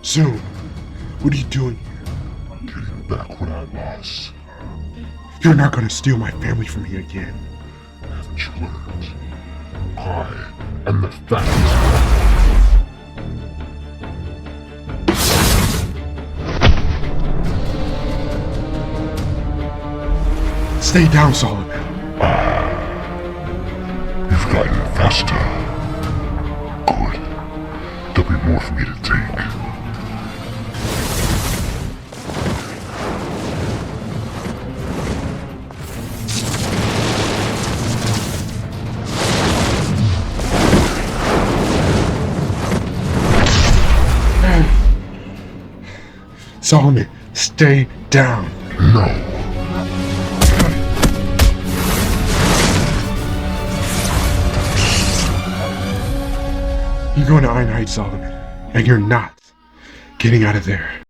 Soon. What are you doing here? Getting back what I lost. You're not gonna steal my family from me again. Haven't you learned? I am the fattest. Stay down, Solomon. You've gotten faster. Good. There'll be more for me to take. Solomon, stay down. No. You're going to Iron Heights, Solomon, and you're not getting out of there.